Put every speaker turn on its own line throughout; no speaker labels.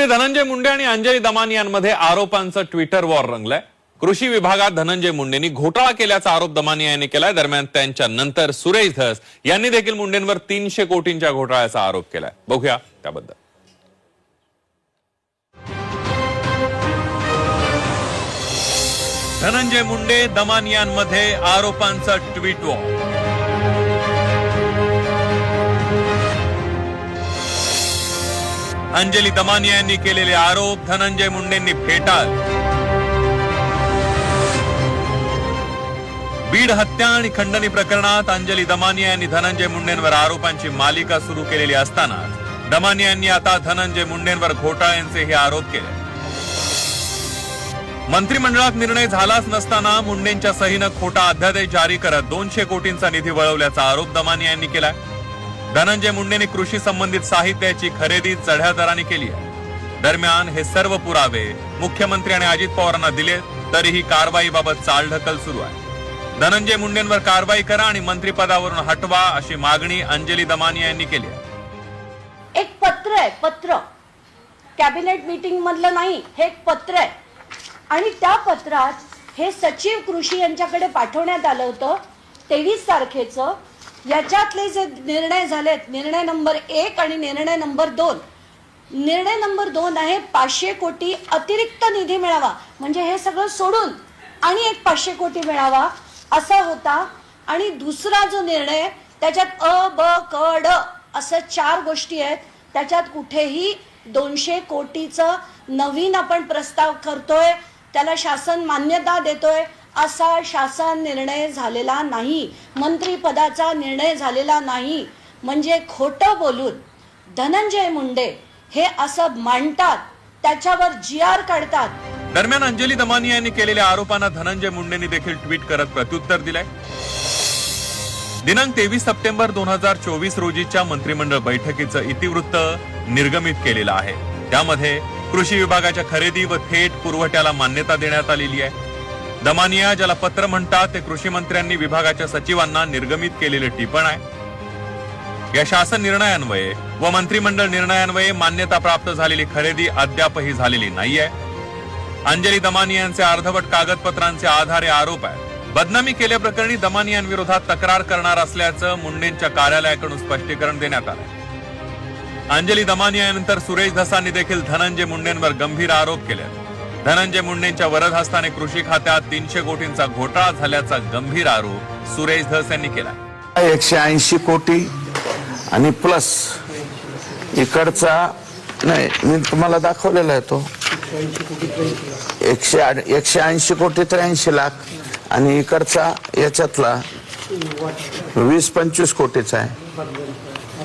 मंत्री धनंजय मुंडे आणि अंजली दमानियांमध्ये आरोपांचं ट्विटर वॉर रंगलंय। कृषी विभागात धनंजय मुंडेंनी घोटाळा केल्याचा आरोप दमानिया यांनी केलाय। दरम्यान त्यांच्या नंतर सुरेश धस यांनी देखील मुंडेंवर 300 कोटींच्या घोटाळ्याचा आरोप केलाय। बघूया त्याबद्दल। धनंजय मुंडे दमानियांमध्ये आरोपांचं ट्विट वॉर। अंजली दमानिया यांनी केलेले आरोप धनंजय मुंडेंनी फेटाळले। बीड हत्या आणि खंडणी प्रकरणात अंजली दमानिया यांनी धनंजय मुंडेंवर आरोपांची मालिका सुरू केलेली असताना दमानिया यांनी आता धनंजय मुंडेंवर घोटाळ्यांचेही आरोप केले। मंत्रिमंडळात निर्णय झालाच नसताना मुंडेंच्या सहीनं खोटा अध्यादेश जारी करत 200 कोटींचा निधी वळवल्याचा आरोप दमानिया यांनी केलाय। धनंजय मुंडेंनी कृषी संबंधित साहित्याची खरेदी चढ्या दराने केली आहे। दरम्यान हे सर्व पुरावे मुख्यमंत्री आणि अजित पवारांना दिले तरीही कारवाईबाबत चालढकल सुरू आहे। धनंजय मुंडेंवर कारवाई करा आणि मंत्रिपदावरून हटवा अशी मागणी अंजली दमानिया यांनी केली आहे।
एक पत्र आहे, पत्र कॅबिनेट मीटिंग मधलं नाही, हे एक पत्र आहे आणि त्या पत्रात हे सचिव कृषी यांच्याकडे पाठवण्यात आलं होतं 23 तारखेचं। याच्यातले जे निर्णय झालेत, निर्णय नंबर 1 आणि निर्णय नंबर 2, निर्णय नंबर 2 आहे 500 कोटी अतिरिक्त निधी मिळावा, म्हणजे हे सगळं सोडून आणि एक 500 कोटी मिळावा असा होता। आणि दुसरा जो निर्णय त्याच्यात अ ब क ड असं 4 गोष्टी आहेत, त्याच्यात कुठेही 200 कोटीचं नवीन आपण प्रस्ताव करतोय, त्याला शासन मान्यता देतोय असा शासन निर्णय झालेला नाही, मंत्रिपदाचा निर्णय झालेला नाही। म्हणजे खोटं बोलून धनंजय मुंडे हे असं मांडतात, त्याच्यावर GR काढतात।
दरम्यान अंजली दमानिया यांनी केलेल्या आरोपांना धनंजय मुंडेंनी देखील ट्विट करत प्रत्युत्तर दिलंय। दिनांक 23 सप्टेंबर 2024 रोजीच्या मंत्रिमंडळ बैठकीचं इतिवृत्त निर्गमित केलेलं आहे। त्यामध्ये कृषी विभागाच्या खरेदी व थेट पुरवठ्याला मान्यता देण्यात आलेली आहे। दमानिया ज्याला पत्र म्हणतात ते कृषी मंत्र्यांनी विभागाच्या सचिवांना निर्गमित केलेले टिपण आहे। या शासन निर्णयान्वये व मंत्रिमंडळ निर्णयान्वये मान्यता प्राप्त झालेली खरेदी अद्यापही झालेली नाहीये। अंजली दमानिया यांचे अर्धवट कागदपत्रांचे आधारे आरोप आहेत। बदनामी केल्याप्रकरणी दमानियांविरोधात तक्रार करणार असल्याचं मुंडेंच्या कार्यालयाकडून स्पष्टीकरण देण्यात आलं। अंजली दमानिया यानंतर सुरेश धसांनी देखील धनंजय मुंडेंवर गंभीर आरोप केले। धनंजय मुंडेंच्या वरद हस्ताने कृषी खात्यात 300 कोटींचा घोटाळा झाल्याचा गंभीर आरोप सुरेश धस यांनी केला।
180 कोटी आणि प्लस इकडचा नाही, मी तुम्हाला दाखवलेला आहे तो 180 कोटी 83 लाख आणि इकडचा याच्यातला 20-25 कोटीचा आहे।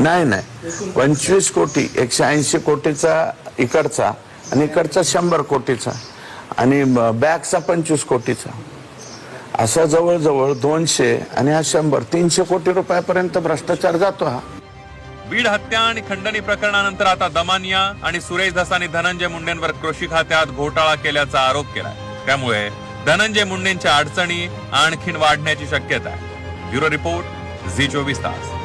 नाही 25 कोटी 180 कोटीचा इकडचा आणि इकडचा 100 कोटीचा आणि बॅगचा 25 कोटीचा, असा जवळजवळ 200 आणि हा 100 300 कोटी रुपयापर्यंत भ्रष्टाचार जातो हा।
बीड हत्या आणि खंडणी प्रकरणानंतर आता दमानिया आणि सुरेश धसांनी धनंजय मुंडेंवर कृषी खात्यात घोटाळा केल्याचा आरोप केलाय। त्यामुळे धनंजय मुंडेंच्या अडचणी आणखीन वाढण्याची शक्यता आहे। ब्युरो रिपोर्ट, झी 24 तास।